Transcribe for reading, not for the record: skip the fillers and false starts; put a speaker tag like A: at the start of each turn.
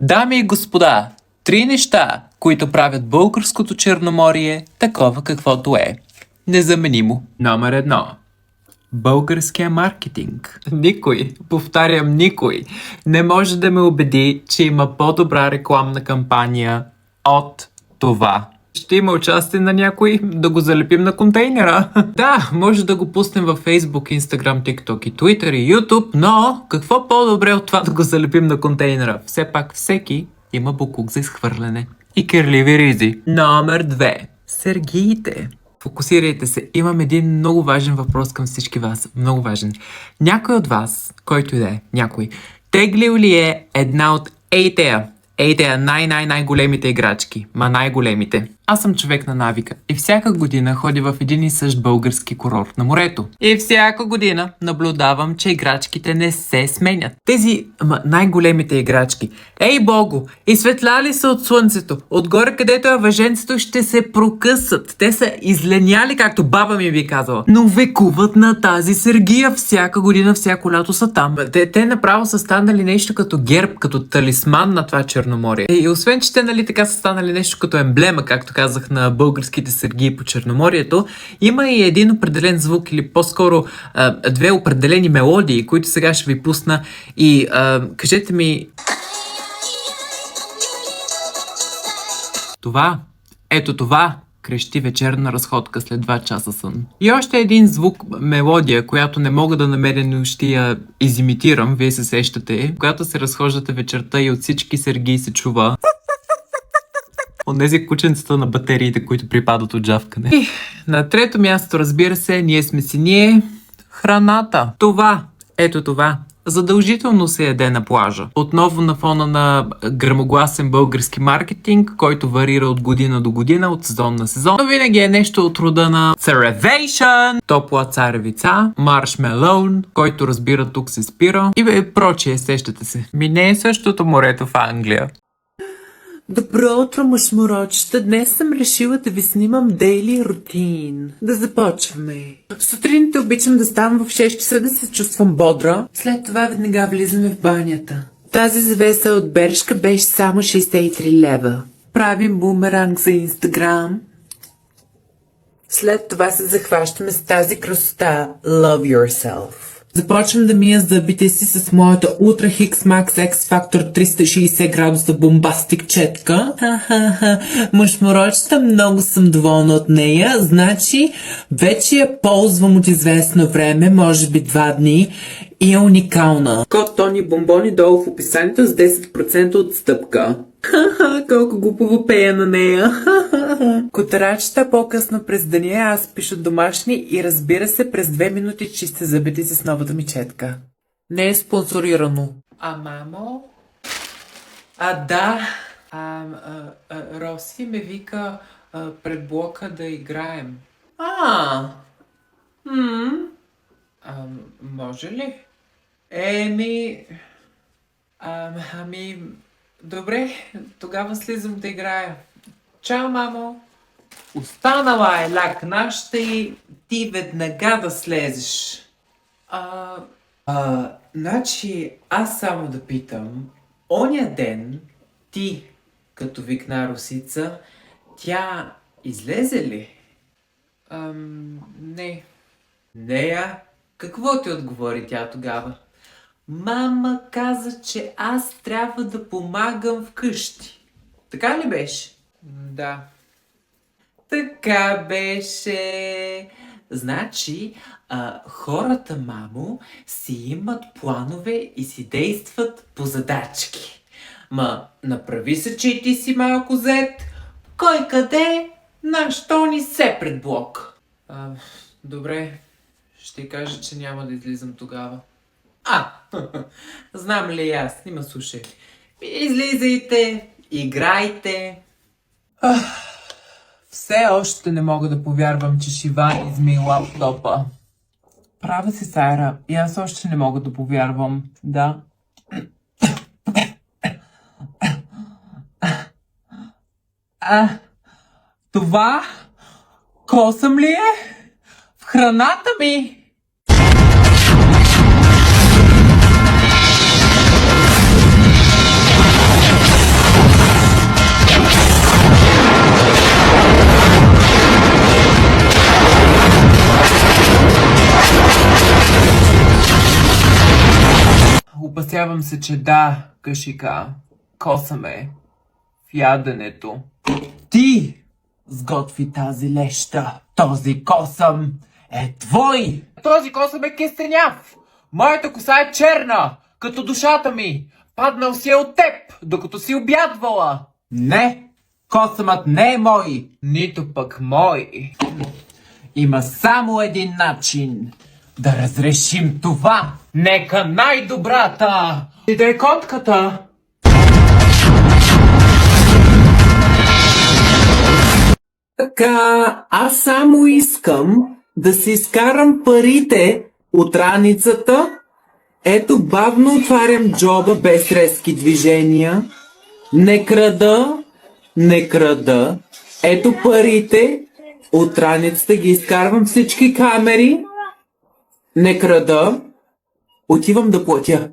A: Дами и господа, 3 неща, които правят българското Черноморие такова каквото е. Незаменимо. Номер 1. Българския маркетинг. Никой, повтарям никой, не може да ме убеди, че има по-добра рекламна кампания от това. Ще има участие на някой да го залепим на контейнера. Да, може да го пуснем във Facebook, Instagram, TikTok и Twitter и YouTube, но какво по-добре от това да го залепим на контейнера? Все пак всеки има боклук за изхвърляне. И кирливи ризи. Номер 2. Сергиите. Фокусирайте се. Имам един много важен въпрос към всички вас. Много важен. Някой от вас, който и да е, някой, теглил ли е една от ейтея най-големите играчки? Най-големите. Аз съм човек на навика и всяка година ходя в един и същ български курорт на морето. И всяка година наблюдавам, че играчките не се сменят. Тези най-големите играчки, ей богу, изсветляли са от слънцето. Отгоре където е въженцето ще се прокъсат. Те са изленяли, както баба ми би казала. Но векуват на тази Сергия. Всяка година, всяко лято са там. Те направо са станали нещо като герб, като талисман на това Черноморие. И освен, че те нали така са станали нещо като емблема, както казах, на българските сергии по Черноморието, има и един определен звук или по-скоро две определени мелодии, които сега ще ви пусна и кажете ми... Ето това крещи вечерна разходка след 2 часа сън. И още един звук, мелодия, която не мога да намеря, но ще я изимитирам, вие се сещате, когато се разхождате вечерта и от всички сергии се чува от тези кученцата на батериите, които припадат от джавкане. И на трето място, разбира се, ние сме си храната. Ето това, задължително се яде на плажа. Отново на фона на гръмогласен български маркетинг, който варира от година до година, от сезон на сезон. Но винаги е нещо от рода на Царевейшън, топла царевица, маршмелоун, който разбира тук се спира и прочие, сещате се. Не е същото морето в Англия. Добро утро, мъжморочета. Днес съм решила да ви снимам дейли рутин. Да започваме. Сутринта обичам да ставам в 6 часа да се чувствам бодра. След това веднага влизаме в банята. Тази завеса от Бершка беше само 63 лева. Правим бумеранг за Инстаграм. След това се захващаме с тази красота Love Yourself. Започвам да мия зъбите си с моята Ultra Hix Max X Factor 360 градуса бомбастик четка. Мъжморочета, много съм доволна от нея. Значи, вече я ползвам от известно време, може би 2 дни. И е уникална. Код Тони Бомбони долу в описанието с 10% отстъпка. Колко глупаво пея на нея. Котарачета, по-късно през деня аз пиша домашни и разбира се през 2 минути чистя зъбите си с новата ми четка. Не е спонсорирано. Мамо? Да. Роси ме вика пред блока да играем. Може ли? Добре, тогава слизам да играя. Чао, мамо! Останала е лакна, ще ти веднага да слезеш. Значи, аз само да питам, оня ден, ти, като викна Росица, тя излезе ли? Не. Нея? Какво ти отговори тя тогава? Мама каза, че аз трябва да помагам вкъщи. Така ли беше? Да. Така беше. Значи, хората, мамо, си имат планове и си действат по задачки. Направи се, че и ти си малко зет. Кой къде? Нащо ни се пред блок? Добре. Ще кажа, че няма да излизам тогава. Знам ли аз, нима слушай. Излизайте, играйте. Все още не мога да повярвам, че Шиван изми лаптопа. Права си, Сайра, и аз още не мога да повярвам. Да. Това косъм ли е? В храната ми! Надявам се, че да, Кашика. Косаме в яденето. Ти сготви тази леща. Този косъм е твой. Този косъм е кестеняв. Моята коса е черна, като душата ми. Паднал си е от теб, докато си обядвала. Не, косъмът не е мой. Нито пък мой. Има само един начин да разрешим това. Нека най-добрата и да е котката.
B: Така, аз само искам да си изкарам парите от раницата. Ето, бавно отварям джоба без резки движения. Не крада, не крада. Ето парите от раницата, ги изкарвам всички камери. Не крада. Отивам да платя.